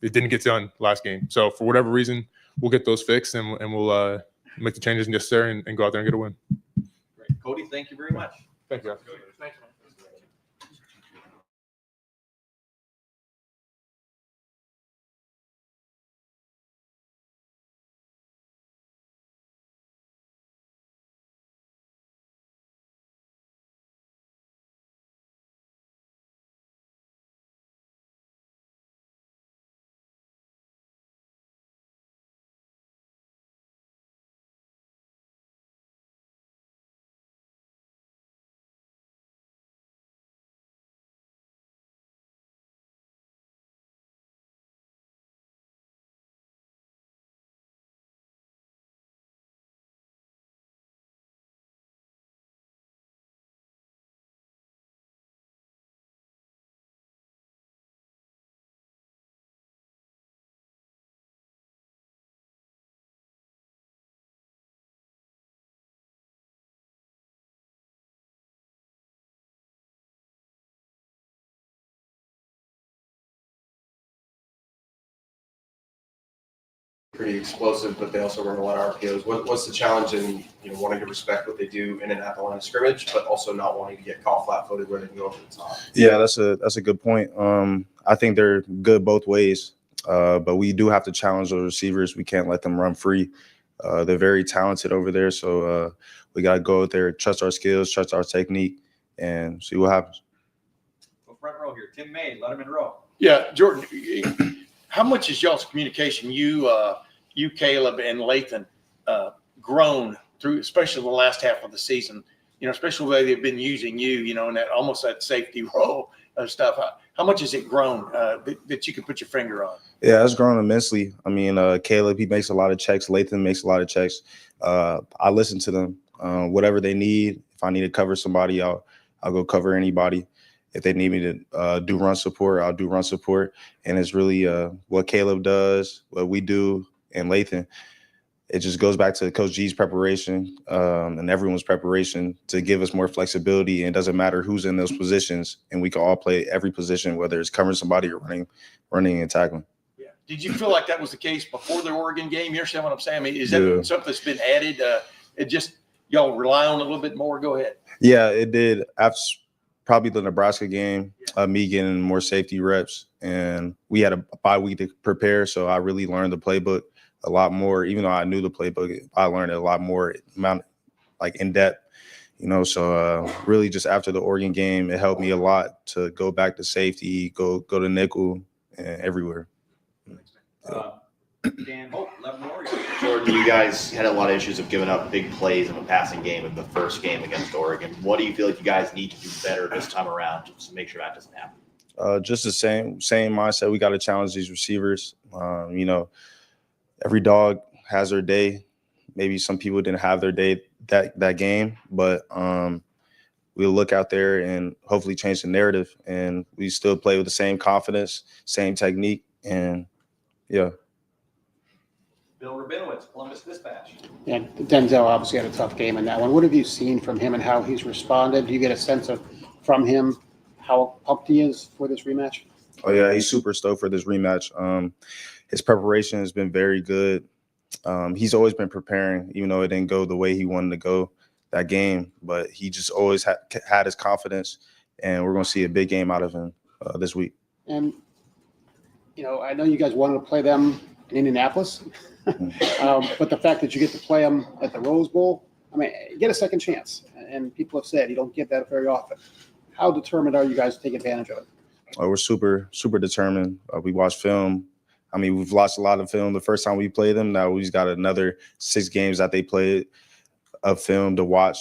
it didn't get done last game. So for whatever reason, we'll get those fixed, and we'll make the changes necessary and go out there and get a win. Great. Cody, thank you very much. Thank you. Thanks, man. pretty explosive, but they also run a lot of RPOs. What's the challenge in wanting to respect what they do in and at the line of scrimmage, but also not wanting to get caught flat-footed where they can go over the top? Yeah, that's a good point. I think they're good both ways, but we do have to challenge those receivers. We can't let them run free. They're very talented over there, so we got to go out there, trust our skills, trust our technique, and see what happens. Well, front row here, Tim May, Lettermen Row. Yeah, Jordan, how much is y'all's communication, you, Caleb, and Lathan, grown through, especially the last half of the season? Especially the way they've been using you, in that almost that safety role of stuff. How much has it grown that you can put your finger on? Yeah, it's grown immensely. I mean, Caleb, he makes a lot of checks. Lathan makes a lot of checks. I listen to them. Whatever they need. If I need to cover somebody, I'll go cover anybody. If they need me to do run support, I'll do run support. And it's really what Caleb does, what we do, and Lathan. It just goes back to Coach G's preparation and everyone's preparation to give us more flexibility. And it doesn't matter who's in those positions, and we can all play every position, whether it's covering somebody or running and tackling. Yeah. Did you feel like that was the case before the Oregon game? You understand what I'm saying? I mean, is that something that's been added? It just y'all rely on a little bit more? Go ahead. Yeah, it did. After probably the Nebraska game, me getting more safety reps, and we had a bye week to prepare, so I really learned the playbook a lot more. Even though I knew the playbook, I learned it a lot more, in depth. So really just after the Oregon game, it helped me a lot to go back to safety, go to nickel, and everywhere. Dan Hope, Lettermen Row. Jordan, you guys had a lot of issues of giving up big plays in the passing game in the first game against Oregon. What do you feel like you guys need to do better this time around to make sure that doesn't happen? Just the same mindset. We got to challenge these receivers. Every dog has their day. Maybe some people didn't have their day that game, but we'll look out there and hopefully change the narrative. And we still play with the same confidence, same technique, and yeah. Bill Rabinowitz, Columbus Dispatch. Yeah, Denzel obviously had a tough game in that one. What have you seen from him and how he's responded? Do you get a sense from him how pumped he is for this rematch? Oh yeah, he's super stoked for this rematch. His preparation has been very good. He's always been preparing, even though it didn't go the way he wanted to go that game. But he just always had his confidence, and we're going to see a big game out of him this week. And, I know you guys wanted to play them in Indianapolis, but the fact that you get to play them at the Rose Bowl, I mean, you get a second chance. And people have said you don't get that very often. How determined are you guys to take advantage of it? We're super, super determined. We watch film. I mean, we've watched a lot of film the first time we played them. Now we've got another 6 games that they played of film to watch.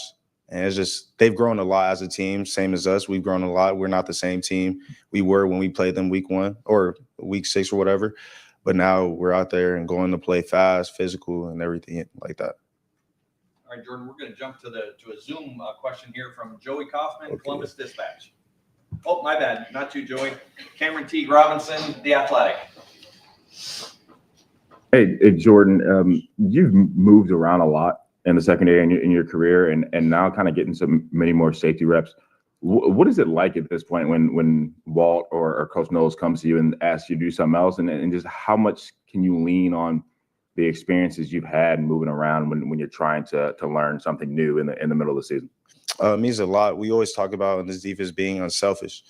And it's just, they've grown a lot as a team, same as us. We've grown a lot. We're not the same team we were when we played them week 1 or week 6 or whatever. But now we're out there and going to play fast, physical, and everything like that. All right, Jordan, we're going to jump to a Zoom question here from Joey Kaufman, Columbus Dispatch. Oh, my bad. Not you, Joey. Cameron Teague Robinson, The Athletic. Hey, Jordan, you've moved around a lot in the secondary in your career, and now kind of getting many more safety reps. What is it like at this point when Walt or Coach Knowles comes to you and asks you to do something else, and just how much can you lean on the experiences you've had moving around when you're trying to learn something new in the middle of the season? It means a lot. We always talk about in this defense being unselfish,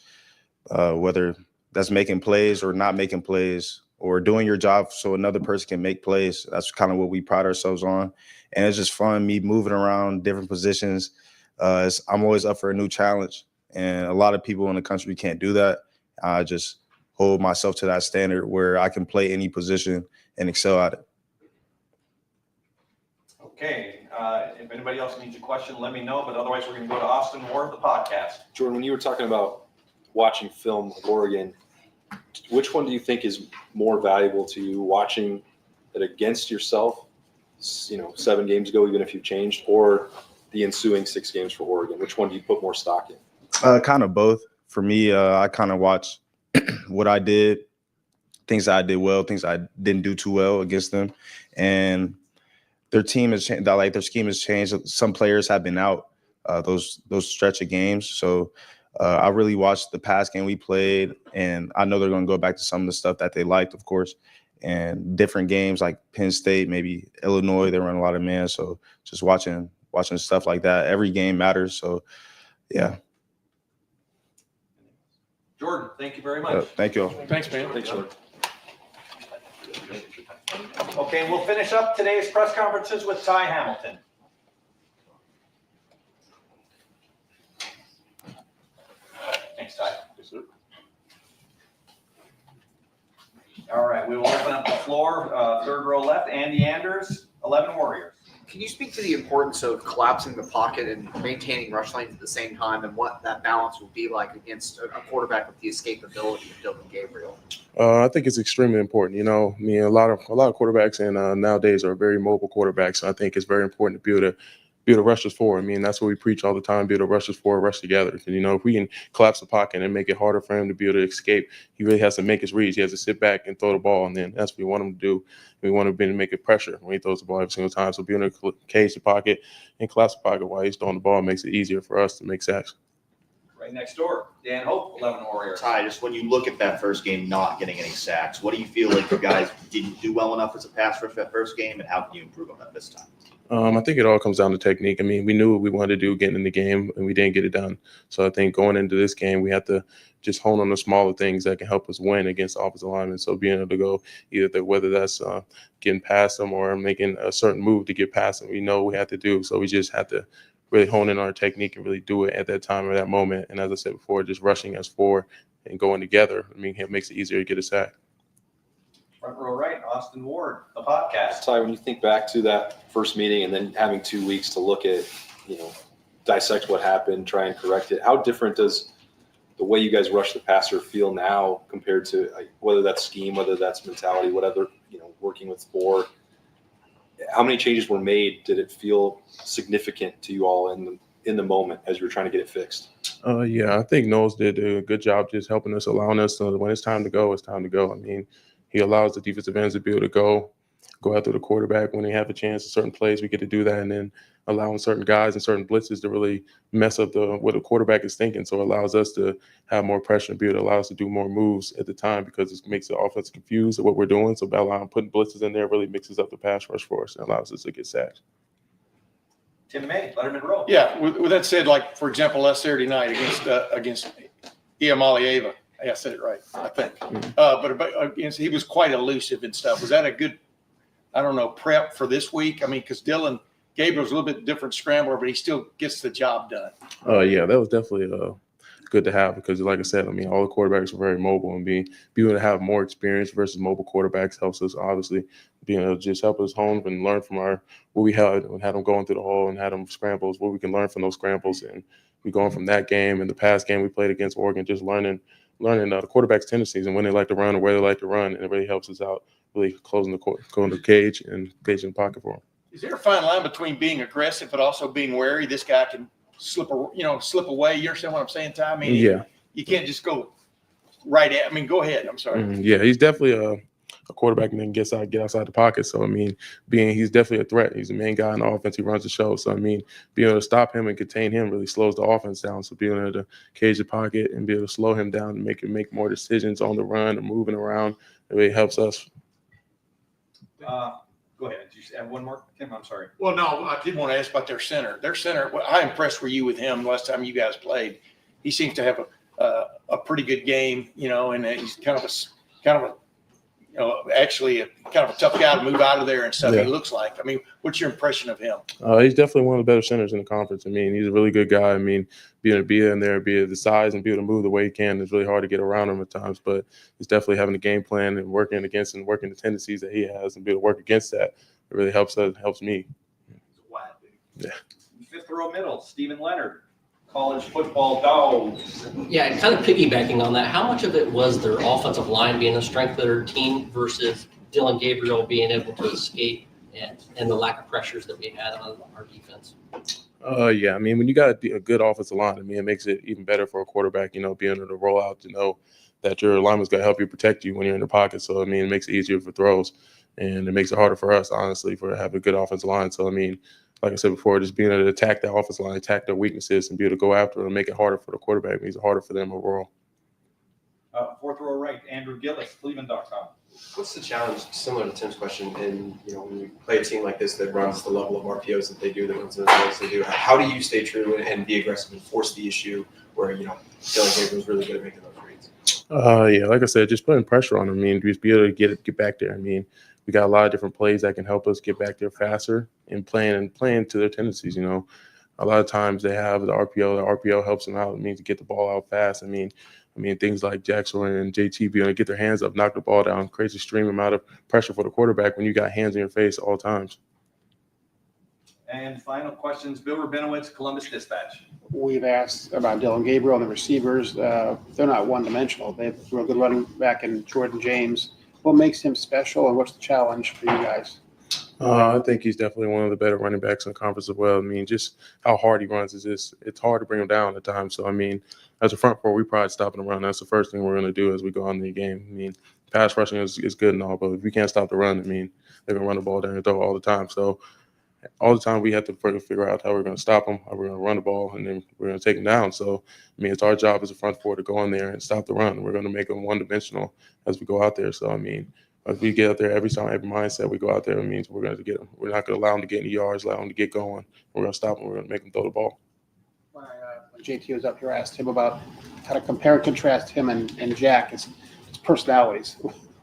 whether that's making plays or not making plays, or doing your job so another person can make plays. That's kind of what we pride ourselves on. And it's just fun, me moving around different positions. I'm always up for a new challenge. And a lot of people in the country can't do that. I just hold myself to that standard where I can play any position and excel at it. Okay. If anybody else needs a question, let me know. But otherwise, we're going to go to Austin Moore of the podcast. Jordan, when you were talking about watching film of Oregon, which one do you think is more valuable to you, watching it against yourself, 7 games ago, even if you changed, or the ensuing 6 games for Oregon? Which one do you put more stock in? Kind of both. For me, I kind of watch what I did, things I did well, things I didn't do too well against them. And their team has changed, their scheme has changed. Some players have been out those stretch of games. So I really watched the past game we played, and I know they're going to go back to some of the stuff that they liked, of course. And different games like Penn State, maybe Illinois, they run a lot of man. So just watching stuff like that. Every game matters. So yeah. Jordan, thank you very much. Thank you all. Thanks, man. Thanks, Jordan. Okay, we'll finish up today's press conferences with Ty Hamilton. Thanks, Ty. Yes, sir. All right, we will open up the floor. Third row left, Andy Anders, 11 Warriors. Can you speak to the importance of collapsing the pocket and maintaining rush lanes at the same time, and what that balance will be like against a quarterback with the escapability of Dylan Gabriel? I think it's extremely important. You know, I mean, a lot of quarterbacks and nowadays are very mobile quarterbacks. So I think it's very important to be able to rush us forward. I mean, that's what we preach all the time: be able to rush us forward, rush together. And, you know, if we can collapse the pocket and make it harder for him to be able to escape, he really has to make his reads. He has to sit back and throw the ball, and then that's what we want him to do. We want him to be able to make it pressure when he throws the ball every single time. So being able to cage the pocket and collapse the pocket while he's throwing the ball makes it easier for us to make sacks. Right next door, Dan Hope, 11 Warriors. Ty, just when you look at that first game not getting any sacks, what do you feel like you guys didn't do well enough as a pass rush that first game, and how can you improve on that this time? I think it all comes down to technique. I mean, we knew what we wanted to do getting in the game, and we didn't get it done. So I think going into this game, we have to just hone on the smaller things that can help us win against offensive linemen. So being able to go whether that's getting past them or making a certain move to get past them, we know we have to do. So we just have to really hone in on our technique and really do it at that time or that moment. And as I said before, just rushing us forward and going together, I mean, it makes it easier to get a sack. Front row right, Austin Ward, the podcast. Ty, when you think back to that first meeting and then having 2 weeks to look at, dissect what happened, try and correct it, how different does the way you guys rush the passer feel now compared to whether that's scheme, whether that's mentality, whatever, working with four? How many changes were made? Did it feel significant to you all in the moment as you were trying to get it fixed? Yeah, I think Knowles did a good job just helping us, allowing us to, when it's time to go, it's time to go. I mean, he allows the defensive ends to be able to go after the quarterback when they have a chance in certain plays. We get to do that, and then allowing certain guys and certain blitzes to really mess up what the quarterback is thinking. So it allows us to have more pressure and be able to allow us to do more moves at the time, because it makes the offense confused at what we're doing. So by allowing putting blitzes in there really mixes up the pass rush for us and allows us to get sacks. Tim May, Lettermen Row. Yeah, with that said, like, for example, last Saturday night against Tuimoloau, I said it right, I think. But against, he was quite elusive and stuff. Was that a good, prep for this week? I mean, because Dylan Gabriel's a little bit different scrambler, but he still gets the job done. Yeah, that was definitely good to have, because like I said, I mean, all the quarterbacks are very mobile, and being able to have more experience versus mobile quarterbacks helps us, obviously, being able to just help us hone and learn from what we had them going through the hole and had them scrambles, what we can learn from those scrambles. And we going from that game and the past game we played against Oregon, just learning the quarterback's tendencies and when they like to run or where they like to run, and it really helps us out, really closing the cage and caging the pocket for them. Is there a fine line between being aggressive but also being wary? This guy can slip away. You understand what I'm saying, Ty? I mean, yeah, you can't just go right at. I mean, go ahead. I'm sorry. Yeah, he's definitely a quarterback and then get outside the pocket. So I mean, he's definitely a threat. He's the main guy in the offense. He runs the show. So I mean, being able to stop him and contain him really slows the offense down. So being able to cage the pocket and be able to slow him down and make more decisions on the run or moving around, it really helps us. Go ahead. Did you have one more, Tim? I'm sorry. Well, no, I did want to ask about their center. How impressed were you with him last time you guys played? He seems to have a pretty good game, and he's kind of a actually kind of a tough guy to move out of there and stuff. Yeah. He looks like. I mean, what's your impression of him? He's definitely one of the better centers in the conference. I mean, he's a really good guy. I mean, being able to be in there, be the size and be able to move the way he can, it's really hard to get around him at times. But he's definitely having a game plan and working the tendencies that he has and be able to work against that. It really helps me. Yeah. Fifth row middle, Stephen Leonard, college football dogs. Yeah, and kind of piggybacking on that, how much of it was their offensive line being the strength of their team versus Dylan Gabriel being able to escape and the lack of pressures that we had on our defense? Yeah, I mean, when you got a good offensive line, I mean, it makes it even better for a quarterback, being able to roll out to know that your lineman's going to help you protect you when you're in the pocket. So, I mean, it makes it easier for throws, and it makes it harder for us, honestly, for having a good offensive line. So, I mean, like I said before, just being able to attack that offensive line, attack their weaknesses, and be able to go after them and make it harder for the quarterback, makes it harder for them overall. Fourth row right, Andrew Gillis, Cleveland.com. What's the challenge, similar to Tim's question, in when you play a team like this that runs the level of RPOs that they do, that runs the results they do? How do you stay true and be aggressive and force the issue where Dylan Gabriel's really good at making those reads? Yeah, like I said, just putting pressure on them. I mean, just be able to get back there. I mean, we got a lot of different plays that can help us get back there faster and playing to their tendencies. A lot of times they have the RPO. The RPO helps them out. It means to get the ball out fast. I mean, things like Jackson and JT being able to get their hands up, knock the ball down, creates a stream amount of pressure for the quarterback when you got hands in your face all times. And final questions, Bill Rabinowitz, Columbus Dispatch. We've asked about Dylan Gabriel and the receivers. They're not one-dimensional. They have a real good running back in Jordan James. What makes him special, and what's the challenge for you guys? I think he's definitely one of the better running backs in the conference as well. I mean, just how hard he runs it's hard to bring him down at times. So, I mean, as a front four, we pride stopping the run. That's the first thing we're going to do as we go on in the game. I mean, pass rushing is good and all, but if we can't stop the run, I mean, they're going to run the ball down and throw all the time. So, all the time we have to figure out how we're going to stop them, how we're going to run the ball, and then we're going to take them down. So, I mean, it's our job as a front four to go in there and stop the run. We're going to make them one-dimensional as we go out there. So, I mean, if we get out there every time, every mindset we go out there, it means we're going to get them. We're not going to allow them to get any yards, allow them to get going. We're going to stop them. We're going to make them throw the ball. When JT was up here, I asked him about how to compare and contrast him and Jack. It's personalities.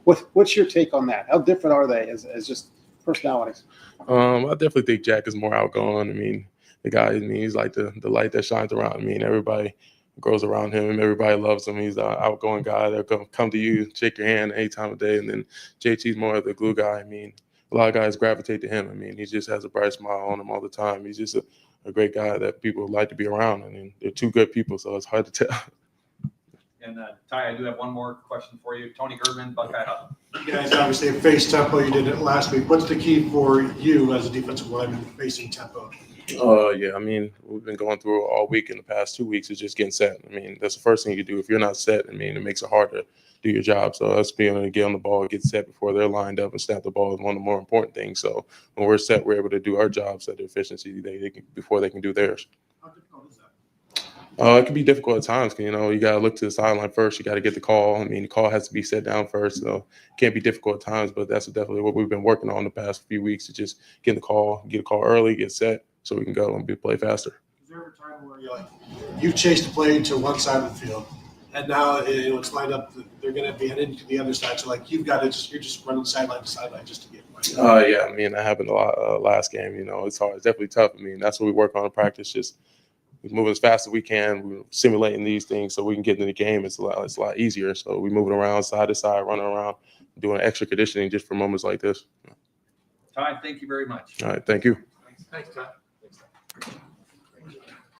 What's your take on that? How different are they as just personalities? I definitely think Jack is more outgoing. I mean, the guy, he's like the light that shines around. I mean, everybody grows around him and everybody loves him. He's an outgoing guy that'll come to you, shake your hand any time of day. And then JT's more of the glue guy. I mean, a lot of guys gravitate to him. I mean, he just has a bright smile on him all the time. He's just a great guy that people like to be around. I mean, they're two good people, so it's hard to tell. And Ty, I do have one more question for you. Tony Girdman, Buckeye Hub. You guys obviously have faced tempo. You did it last week. What's the key for you as a defensive lineman facing tempo? Yeah, I mean, we've been going through it all week in the past 2 weeks. It's just getting set. I mean, that's the first thing you do. If you're not set, I mean, it makes it hard to do your job. So us being able to get on the ball, get set before they're lined up and snap the ball is one of the more important things. So when we're set, we're able to do our jobs at the efficiency before they can do theirs. How difficult is that? It can be difficult at times. You got to look to the sideline first. You got to get the call. I mean, the call has to be set down first. So it can be difficult at times, but that's definitely what we've been working on the past few weeks, is just get a call early, get set, so we can go and play faster. Is there ever a time where you've chased a play to one side of the field, and now it's lined up that they're going to be heading to the other side? So you're just running sideline to sideline just to get away. Yeah, I mean, that happened a lot last game. It's hard. It's definitely tough. I mean, that's what we work on in practice. Just moving as fast as we can. We're simulating these things so we can get into the game. It's a lot easier. So we're moving around side to side, running around, doing extra conditioning just for moments like this. Ty, thank you very much. All right, thank you. Thanks, Ty.